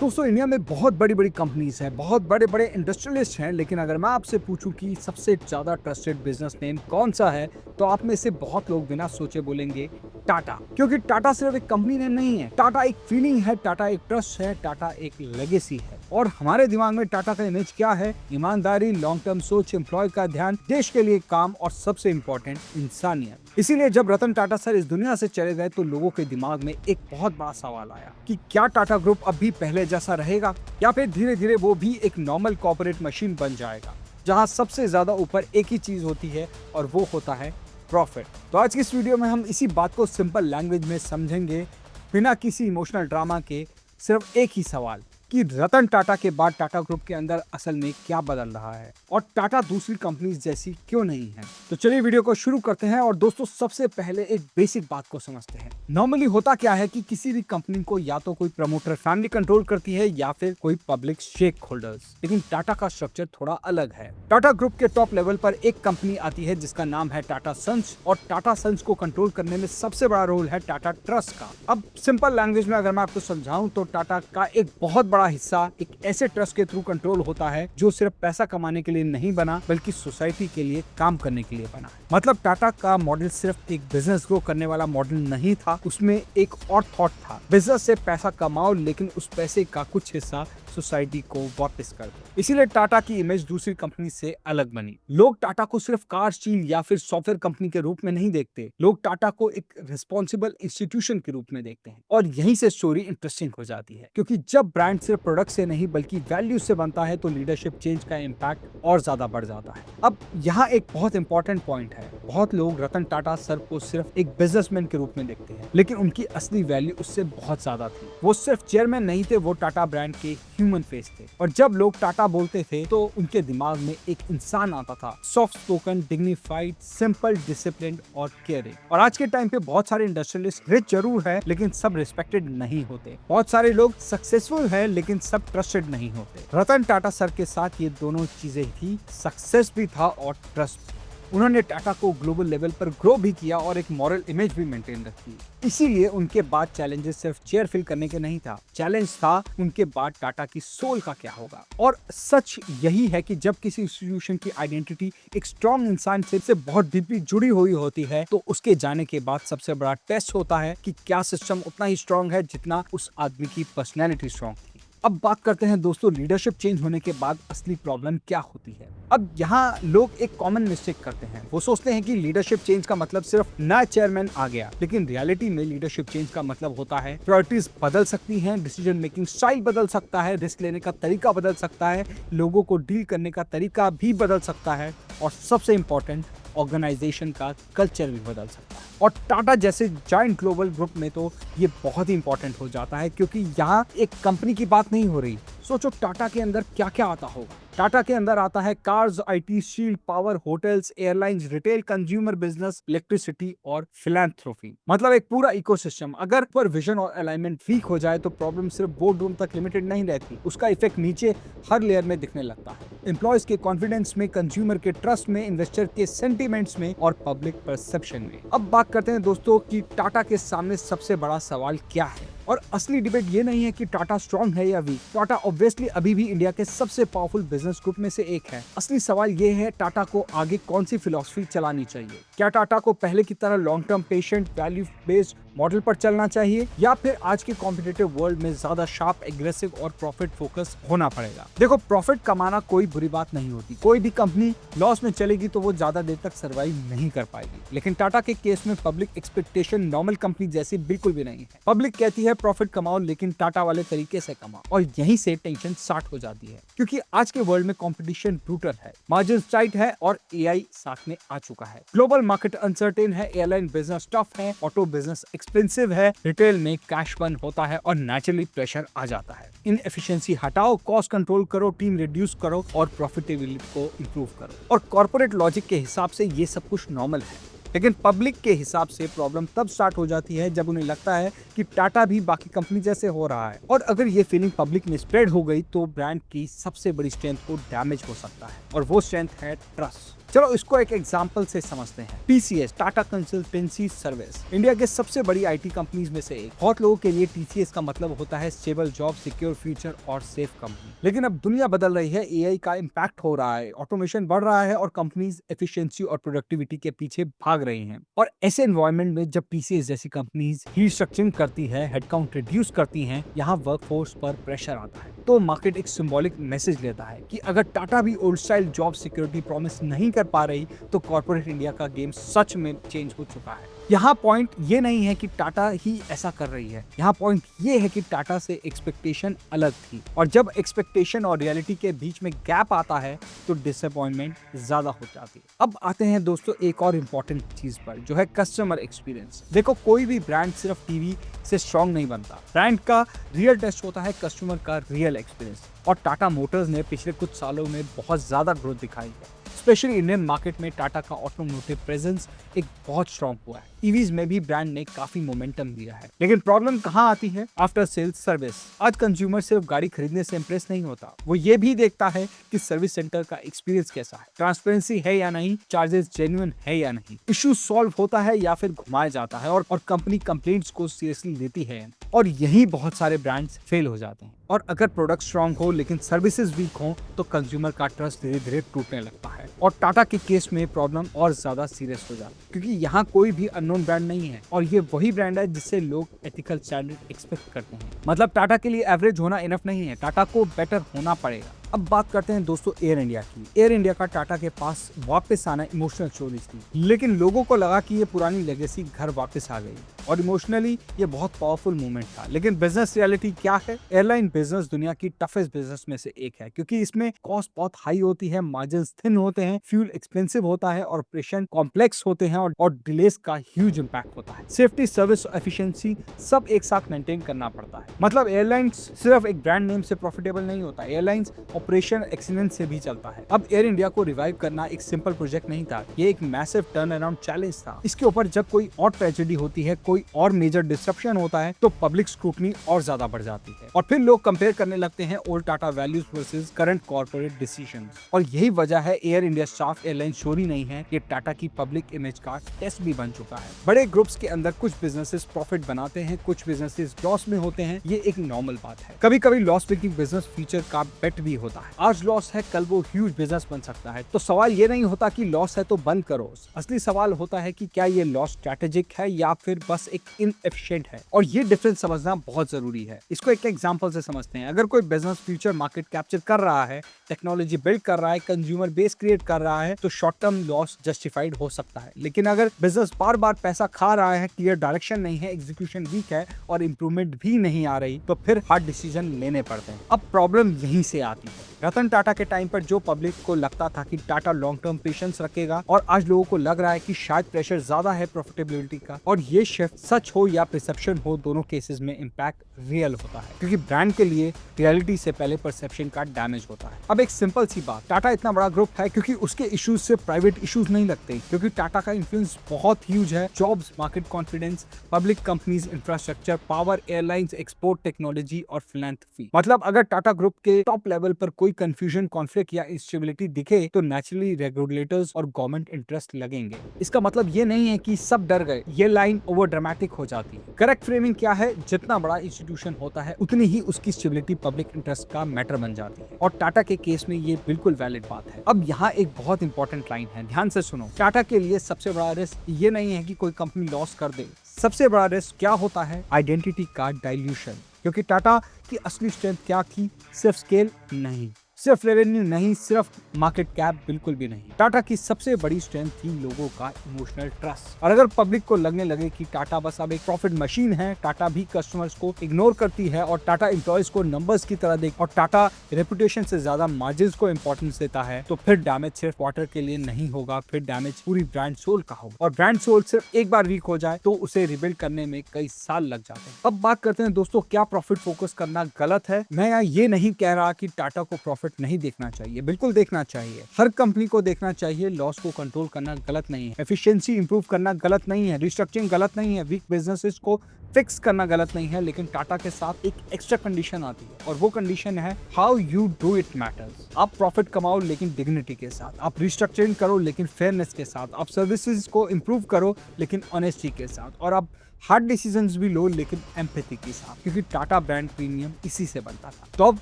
दोस्तों इंडिया में बहुत बड़ी बड़ी कंपनीज हैं, बहुत बड़े बड़े इंडस्ट्रियलिस्ट हैं, लेकिन अगर मैं आपसे पूछूं कि सबसे ज्यादा ट्रस्टेड बिजनेस नेम कौन सा है, तो आप में से बहुत लोग बिना सोचे बोलेंगे टाटा। क्योंकि टाटा सिर्फ एक कंपनी नेम नहीं है, टाटा एक फीलिंग है, टाटा एक ट्रस्ट है, टाटा एक लेगेसी है। और हमारे दिमाग में टाटा का इमेज क्या है? ईमानदारी, लॉन्ग टर्म सोच, एम्प्लॉय का ध्यान, देश के लिए काम और सबसे इम्पोर्टेंट इंसानियत। इसीलिए जब रतन टाटा सर इस दुनिया से चले गए तो लोगों के दिमाग में एक बहुत बड़ा सवाल आया कि क्या टाटा ग्रुप अब भी पहले जैसा रहेगा, या फिर धीरे धीरे वो भी एक नॉर्मल कॉर्पोरेट मशीन बन जाएगा जहां सबसे ज्यादा ऊपर एक ही चीज होती है और वो होता है प्रॉफिट। तो आज की इस वीडियो में हम इसी बात को सिंपल लैंग्वेज में समझेंगे, बिना किसी इमोशनल ड्रामा के। सिर्फ एक ही सवाल कि रतन टाटा के बाद टाटा ग्रुप के अंदर असल में क्या बदल रहा है और टाटा दूसरी कंपनीज जैसी क्यों नहीं है। तो चलिए वीडियो को शुरू करते हैं। और दोस्तों सबसे पहले एक बेसिक बात को समझते हैं। नॉर्मली होता क्या है कि किसी भी कंपनी को या तो कोई प्रमोटर फैमिली कंट्रोल करती है या फिर कोई पब्लिक शेक होल्डर्स, लेकिन टाटा का स्ट्रक्चर थोड़ा अलग है। टाटा ग्रुप के टॉप लेवल पर एक कंपनी आती है जिसका नाम है टाटा सन्स, और टाटा सन्स को कंट्रोल करने में सबसे बड़ा रोल है टाटा ट्रस्ट का। अब सिंपल लैंग्वेज में अगर मैं आपको समझाऊं तो टाटा का एक बहुत बड़ा हिस्सा एक ऐसे ट्रस्ट के थ्रू कंट्रोल होता है जो सिर्फ पैसा कमाने के लिए नहीं बना, बल्कि सोसाइटी के लिए काम करने के लिए बना है। मतलब टाटा का मॉडल सिर्फ एक बिजनेस ग्रो करने वाला मॉडल नहीं था, उसमें एक और थॉट था। बिजनेस से पैसा कमाओ, लेकिन उस पैसे का कुछ हिस्सा सोसाइटी को वापस कर दो। इसीलिए टाटा की इमेज दूसरी कंपनी से अलग बनी। लोग टाटा को सिर्फ कार, स्टील या फिर सॉफ्टवेयर कंपनी के रूप में नहीं देखते, लोग टाटा को एक रिस्पॉन्सिबल इंस्टीट्यूशन के रूप में देखते हैं। और यहीं से स्टोरी इंटरेस्टिंग हो जाती है, क्योंकि जब ब्रांड सिर्फ प्रोडक्ट से नहीं बल्कि वैल्यू से बनता है तो लीडरशिप चेंज का इम्पैक्ट और ज्यादा बढ़ जाता है। अब यहाँ एक बहुत इंपॉर्टेंट पॉइंट है। बहुत लोग रतन टाटा सर को सिर्फ एक बिजनेसमैन के रूप में देखते हैं, लेकिन उनकी असली वैल्यू उससे बहुत ज्यादा थी। वो सिर्फ चेयरमैन नहीं थे, वो टाटा ब्रांड के ह्यूमन फेस थे। और जब लोग टाटा बोलते थे तो उनके दिमाग में एक इंसान आता था, soft spoken, dignified, simple, disciplined और केयरिंग। और आज के टाइम पे बहुत सारे इंडस्ट्रियलिस्ट रिच जरूर है, लेकिन सब रिस्पेक्टेड नहीं होते। बहुत सारे लोग सक्सेसफुल है, लेकिन सब ट्रस्टेड नहीं होते। रतन टाटा सर के साथ ये दोनों चीजें थी, सक्सेस भी था और ट्रस्ट भी। उन्होंने टाटा को ग्लोबल लेवल पर ग्रो भी किया और एक मॉरल इमेज भी मेंटेन रखी। इसीलिए उनके बाद चैलेंजेस सिर्फ चेयर फिल करने के नहीं था, चैलेंज था उनके बाद टाटा की सोल का क्या होगा। और सच यही है कि जब किसी इंस्टीट्यूशन की आइडेंटिटी एक स्ट्रॉन्ग इंसान से बहुत डीपली जुड़ी हुई होती है, तो उसके जाने के बाद सबसे बड़ा टेस्ट होता है कि क्या सिस्टम उतना ही स्ट्रॉन्ग है जितना उस आदमी की पर्सनैलिटी स्ट्रॉन्ग थी। अब बात करते हैं दोस्तों लीडरशिप चेंज होने के बाद असली प्रॉब्लम क्या होती है। अब यहाँ लोग एक कॉमन मिस्टेक करते हैं। वो सोचते हैं कि लीडरशिप चेंज का मतलब सिर्फ नया चेयरमैन आ गया, लेकिन रियलिटी में लीडरशिप चेंज का मतलब होता है प्रायोरिटीज बदल सकती हैं, डिसीजन मेकिंग स्टाइल बदल सकता है, रिस्क लेने का तरीका बदल सकता है, लोगों को डील करने का तरीका भी बदल सकता है, और सबसे इम्पोर्टेंट ऑर्गेनाइजेशन का कल्चर भी बदल सकता है। और टाटा जैसे जायंट ग्लोबल ग्रुप में तो ये बहुत ही इंपॉर्टेंट हो जाता है, क्योंकि यहाँ एक कंपनी की बात नहीं हो रही। सोचो टाटा के अंदर क्या क्या आता होगा। टाटा के अंदर आता है cars, IT, steel, power, hotels, airlines, retail, consumer business, electricity और फिलैंथ्रोपी। मतलब एक पूरा इकोसिस्टम। अगर पर विजन और अलाइनमेंट वीक हो जाए तो प्रॉब्लम सिर्फ बोर्ड रूम तक लिमिटेड नहीं रहती, उसका इफेक्ट नीचे हर लेयर में दिखने लगता है। एम्प्लॉयज के कॉन्फिडेंस में, कंज्यूमर के ट्रस्ट में, इन्वेस्टर के सेंटिमेंट्स में और पब्लिक परसेप्शन में। अब बात करते हैं दोस्तों कि टाटा के सामने सबसे बड़ा सवाल क्या है। और असली डिबेट ये नहीं है कि टाटा स्ट्रॉन्ग है या वीक। टाटा ऑब्वियसली अभी भी इंडिया के सबसे पावरफुल बिजनेस ग्रुप में से एक है। असली सवाल ये है टाटा को आगे कौन सी फिलॉसफी चलानी चाहिए। क्या टाटा को पहले की तरह long term patient value based model पर चलना चाहिए, या फिर आज के कॉम्पिटिटिव वर्ल्ड में ज्यादा शार्प, एग्रेसिव और प्रॉफिट फोकस होना पड़ेगा। देखो, प्रॉफिट कमाना कोई बुरी बात नहीं होती। कोई भी कंपनी लॉस में चलेगी तो वो ज्यादा देर तक सर्वाइव नहीं कर पाएगी, लेकिन टाटा के केस में पब्लिक एक्सपेक्टेशन नॉर्मल कंपनी जैसी बिल्कुल भी नहीं है। पब्लिक कहती है प्रॉफिट कमाओ, लेकिन टाटा वाले तरीके से कमाओ, और यहीं से टेंशन स्टार्ट हो जाती है। क्योंकि आज के वर्ल्ड में कंपटीशन ब्रूटल है, मार्जिन टाइट है और एआई साथ में आ चुका है। ग्लोबल मार्केट अनसर्टेन है, एयरलाइन बिजनेस टफ है, ऑटो बिजनेस एक्सपेंसिव है, रिटेल में कैश बर्न होता है और नेचुरली प्रेशर आ जाता है। इनएफिशिएंसी हटाओ, कॉस्ट कंट्रोल करो, टीम रिड्यूस करो और प्रॉफिटेबिलिटी को इंप्रूव करो। और कॉर्पोरेट लॉजिक के हिसाब से ये सब कुछ नॉर्मल है। लेकिन पब्लिक के हिसाब से प्रॉब्लम तब स्टार्ट हो जाती है जब उन्हें लगता है कि टाटा भी बाकी कंपनी जैसे हो रहा है, और अगर ये फीलिंग पब्लिक में स्प्रेड हो गई तो ब्रांड की सबसे बड़ी स्ट्रेंथ को डैमेज हो सकता है, और वो स्ट्रेंथ है ट्रस्ट। चलो इसको एक एग्जांपल से समझते हैं। TCS, Tata consultancy service, India के सबसे बड़ी आईटी कंपनीज में से एक। बहुत लोगों के लिए टीसीएस का मतलब होता है स्टेबल जॉब, सिक्योर फ्यूचर और सेफ कंपनी। लेकिन अब दुनिया बदल रही है, एआई का इम्पैक्ट हो रहा है, ऑटोमेशन बढ़ रहा है और कंपनीज एफिशिएंसी और प्रोडक्टिविटी के पीछे भाग रही हैं। और ऐसे एनवायरनमेंट में जब टीसीएस जैसी कंपनीज रीस्ट्रक्चरिंग करती है, हेडकाउंट रिड्यूस करती हैं, यहाँ वर्कफोर्स पर प्रेशर आता है, तो मार्केट एक सिंबॉलिक मैसेज लेता है कि अगर टाटा भी old style job security promise नहीं कर पा रही तो कॉर्पोरेट इंडिया का गेम सच में चेंज हो चुका है। यहाँ पॉइंट ये नहीं है कि टाटा ही ऐसा कर रही है, यहाँ पॉइंट ये है कि टाटा से एक्सपेक्टेशन अलग थी, और जब एक्सपेक्टेशन और रियलिटी के बीच में गैप आता है तो डिसअपॉइंटमेंट ज्यादा हो जाती है। अब आते हैं दोस्तों एक और इम्पोर्टेंट चीज पर, जो है कस्टमर एक्सपीरियंस। देखो, कोई भी ब्रांड सिर्फ टीवी से स्ट्रॉन्ग नहीं बनता, ब्रांड का रियल टेस्ट होता है कस्टमर का रियल एक्सपीरियंस, और टाटा मोटर्स ने पिछले कुछ सालों में बहुत ज्यादा ग्रोथ दिखाई है। स्पेशली इंडियन मार्केट में टाटा का ऑटोमोटिव प्रेजेंस एक बहुत स्ट्रॉन्ग हुआ है। ईवीज में भी ब्रांड ने काफी मोमेंटम दिया है। लेकिन प्रॉब्लम कहाँ आती है? After sales service. आज कंज्यूमर सिर्फ गाड़ी खरीदने से इंप्रेस नहीं होता, वो ये भी देखता है कि सर्विस सेंटर का एक्सपीरियंस कैसा है, ट्रांसपेरेंसी है या नहीं, चार्जेस जेन्युइन है या नहीं, इशू सॉल्व होता है या फिर घुमाया जाता है, और कंपनी कंप्लेंट्स को सीरियसली लेती है। और यही बहुत सारे ब्रांड्स फेल हो जाते हैं। और अगर प्रोडक्ट स्ट्रॉन्ग हो लेकिन सर्विसेज वीक हो तो कंज्यूमर का ट्रस्ट धीरे धीरे टूटने लगता है। और टाटा के केस में प्रॉब्लम और ज्यादा सीरियस हो जाती है, क्योंकि यहाँ कोई भी अननोन ब्रांड नहीं है, और ये वही ब्रांड है जिससे लोग एथिकल स्टैंडर्ड एक्सपेक्ट करते हैं। मतलब टाटा के लिए एवरेज होना इनफ नहीं है, टाटा को बेटर होना पड़ेगा। अब बात करते हैं दोस्तों एयर इंडिया की। एयर इंडिया का टाटा के पास वापस आना इमोशनल स्टोरीज थी, लेकिन लोगों को लगा कि ये पुरानी लेगेसी घर वापस आ गई, और इमोशनली ये बहुत पावरफुल मूवमेंट था। लेकिन बिजनेस रियलिटी क्या है? एयरलाइन बिजनेस दुनिया की टफेस्ट बिजनेस में से एक है, क्योंकि इसमें कॉस्ट बहुत हाई होती है, मार्जिन थिन होते हैं, फ्यूल एक्सपेंसिव होता है, ऑपरेशन कॉम्प्लेक्स होते हैं, और डिलेस का ह्यूज इंपैक्ट होता है। सेफ्टी, सर्विस, एफिशिएंसी सब एक साथ मेंटेन करना पड़ता है। मतलब एयरलाइंस सिर्फ एक ब्रांड नेम से प्रॉफिटेबल नहीं होता, एयरलाइंस ऑपरेशन एक्सीलेंस से भी चलता है। अब एयर इंडिया को रिवाइव करना एक सिंपल प्रोजेक्ट नहीं था, ये एक मैसिव टर्न अराउंड चैलेंज था। इसके ऊपर जब कोई और ट्रेजेडी होती है, कोई और मेजर डिसरप्शन होता है, तो पब्लिक स्क्रूटनी और ज्यादा बढ़ जाती है, और फिर लोग कंपेयर करने लगते हैं old Tata values versus current corporate decisions. और यही वजह है एयर इंडिया स्टाफ एयरलाइन चोरी नहीं है, ये टाटा की पब्लिक इमेज का टेस्ट भी बन चुका है। बड़े ग्रुप्स के अंदर कुछ बिजनेसेस प्रॉफिट बनाते हैं, कुछ बिजनेसेस लॉस में होते हैं, ये एक नॉर्मल बात है। कभी कभी लॉस मेकिंग बिजनेस फीचर का बेट भी होता है। आज लॉस है, कल वो ह्यूज बिजनेस बन सकता है। तो सवाल ये नहीं होता कि लॉस है तो बंद करो, असली सवाल होता है कि क्या ये लॉस स्ट्रैटेजिक है या फिर बस एक इनएफिशिएंट है, और ये डिफरेंस समझना बहुत जरूरी है। इसको एक एग्जांपल से समझते हैं। अगर कोई बिजनेस फ्यूचर मार्केट कैप्चर कर रहा है, टेक्नोलॉजी बिल्ड कर रहा है, कंज्यूमर बेस क्रिएट कर रहा है, तो शॉर्ट टर्म लॉस जस्टिफाइड हो सकता है। लेकिन अगर बिजनेस बार बार पैसा खा रहा है, क्लियर डायरेक्शन नहीं है, एग्जीक्यूशन वीक है और इंप्रूवमेंट भी नहीं आ रही, तो फिर हार्ड डिसीजन लेने पड़ते हैं। अब प्रॉब्लम यहीं से आती है। रतन टाटा के टाइम पर जो पब्लिक को लगता था कि टाटा लॉन्ग टर्म पेशेंस रखेगा, और आज लोगों को लग रहा है कि शायद प्रेशर ज्यादा है प्रॉफिटेबिलिटी का। और ये शिफ्ट सच हो या परसेप्शन हो, दोनों केसेस में इम्पैक्ट रियल होता है, क्योंकि ब्रांड के लिए रियलिटी से पहले परसेप्शन का डैमेज होता है। अब एक सिंपल सी बात, टाटा इतना बड़ा ग्रुप है क्योंकि उसके इश्यूज से प्राइवेट इश्यूज नहीं लगते, क्योंकि टाटा का इन्फ्लुएंस बहुत ह्यूज है। Jobs, market confidence, public companies, infrastructure, power, airlines, export, technology और फिलैंथ्रोपी। मतलब अगर टाटा ग्रुप के टॉप लेवल पर कोई कंफ्यूजन, कॉन्फ्लिक्ट या इंस्टेबिलिटी दिखे तो नेचुरली रेगुलेटर्स और गवर्नमेंट इंटरेस्ट लगेंगे। इसका मतलब ये नहीं है कि सब डर गए, ये लाइन ओवर ड्रामेटिक हो जाती है। करेक्ट फ्रेमिंग क्या है? जितना बड़ा इंस्टीट्यूशन होता है उतनी ही उसकी स्टेबिलिटी पब्लिक इंटरेस्ट का मैटर बन जाती है, और टाटा के केस में ये बिल्कुल वैलिड बात है। अब यहाँ एक बहुत इंपॉर्टेंट लाइन है, ध्यान से सुनो। टाटा के लिए सबसे बड़ा रिस्क ये नहीं है कि कोई कंपनी लॉस कर दे, सबसे बड़ा रिस्क क्या होता है? आइडेंटिटी का डाइल्यूशन। क्योंकि टाटा की असली स्ट्रेंथ क्या थी? सिर्फ स्केल नहीं, सिर्फ रेवेन्यू नहीं, सिर्फ मार्केट कैप बिल्कुल भी नहीं। टाटा की सबसे बड़ी स्ट्रेंथ थी लोगों का इमोशनल ट्रस्ट। और अगर पब्लिक को लगने लगे कि टाटा बस अब एक प्रॉफिट मशीन है, टाटा भी कस्टमर्स को इग्नोर करती है, और टाटा एम्प्लॉयज को नंबर्स की तरह देख, और टाटा रेपुटेशन से ज्यादा मार्जिन को इंपॉर्टेंस देता है, तो फिर डैमेज सिर्फ क्वार्टर के लिए नहीं होगा, फिर डैमेज पूरी ब्रांड सोल का होगा। और ब्रांड सोल सिर्फ एक बार वीक हो जाए तो उसे रिबिल्ड करने में कई साल लग जाते हैं। अब बात करते हैं दोस्तों, क्या प्रॉफिट फोकस करना गलत है? मैं यहाँ ये नहीं कह रहा कि टाटा को प्रॉफिट प्रॉफिट नहीं देखना चाहिए, बिल्कुल देखना चाहिए। हर कंपनी को देखना चाहिए, लॉस को कंट्रोल करना गलत नहीं है, एफिशिएंसी इंप्रूव करना गलत नहीं है, रिस्ट्रक्चरिंग गलत नहीं है, वीक बिजनेसेस को फिक्स करना गलत नहीं है। लेकिन टाटा के साथ एक एक्स्ट्रा कंडीशन आती है और वो कंडीशन है how you do it matters. आप प्रॉफिट कमाओ लेकिन डिग्निटी के साथ, आप रिस्ट्रक्चरिंग करो लेकिन फेयरनेस के साथ, आप सर्विसेज को इंप्रूव करो लेकिन ऑनेस्टी के साथ, और आप हार्ड डिसीजंस भी लो लेकिन एम्पैथी के साथ, क्योंकि टाटा ब्रांड प्रीमियम इसी से बनता था। तो अब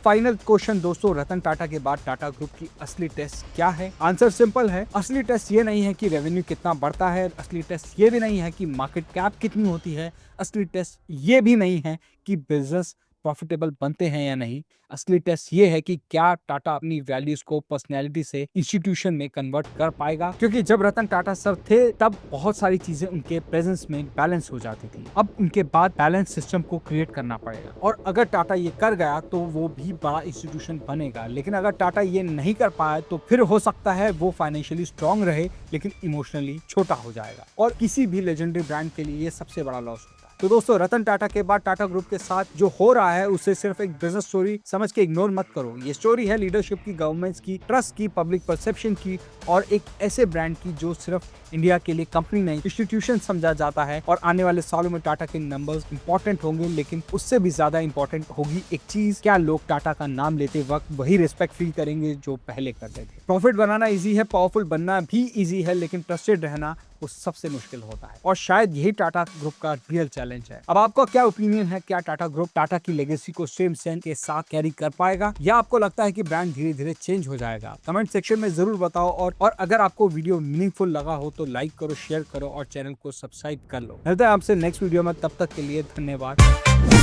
फाइनल क्वेश्चन दोस्तों, रतन टाटा के बाद टाटा ग्रुप की असली टेस्ट क्या है? आंसर सिंपल है, असली टेस्ट ये नहीं है कि रेवेन्यू कितना बढ़ता है, असली टेस्ट ये भी नहीं है कि मार्केट कैप कितनी होती है, असली टेस्ट ये भी नहीं है कि बिजनेस प्रॉफिटेबल बनते हैं या नहीं। असली टेस्ट ये है कि क्या टाटा अपनी वैल्यूज को पर्सनैलिटी से इंस्टीट्यूशन में कन्वर्ट कर पाएगा, क्योंकि जब रतन टाटा सर थे तब बहुत सारी चीजें उनके प्रेजेंस में बैलेंस हो जाती थी। अब उनके बाद बैलेंस सिस्टम को क्रिएट करना पड़ेगा, और अगर टाटा ये कर गया तो वो भी बड़ा इंस्टीट्यूशन बनेगा। लेकिन अगर टाटा ये नहीं कर पाया तो फिर हो सकता है वो फाइनेंशियली स्ट्रांग रहे लेकिन इमोशनली छोटा हो जाएगा, और किसी भी लेजेंडरी ब्रांड के लिए ये सबसे बड़ा लॉस होता है। तो दोस्तों, रतन टाटा के बाद टाटा ग्रुप के साथ जो हो रहा है उसे सिर्फ एक बिजनेस स्टोरी समझ के इग्नोर मत करो। ये स्टोरी है लीडरशिप की, गवर्नेंस की, ट्रस्ट की, पब्लिक परसेप्शन की, और एक ऐसे ब्रांड की जो सिर्फ इंडिया के लिए कंपनी नहीं इंस्टीट्यूशन समझा जाता है। और आने वाले सालों में टाटा के नंबर्स इंपॉर्टेंट होंगे, लेकिन उससे भी ज्यादा इंपॉर्टेंट होगी एक चीज, क्या लोग टाटा का नाम लेते वक्त वही रिस्पेक्ट फील करेंगे जो पहले करते थे। प्रॉफिट बनाना इजी है, पावरफुल बनना भी इजी है, लेकिन ट्रस्टेड रहना वो सबसे मुश्किल होता है, और शायद यही टाटा ग्रुप का रियल चैलेंज है। अब आपका क्या ओपिनियन है? क्या टाटा ग्रुप टाटा की लेगेसी को सेम सेंस के साथ कैरी कर पाएगा, या आपको लगता है कि ब्रांड धीरे धीरे चेंज हो जाएगा? कमेंट सेक्शन में जरूर बताओ, और अगर आपको वीडियो मीनिंगफुल लगा हो तो लाइक करो, शेयर करो और चैनल को सब्सक्राइब कर लो। मिलते हैं आपसे नेक्स्ट वीडियो में, तब तक के लिए धन्यवाद।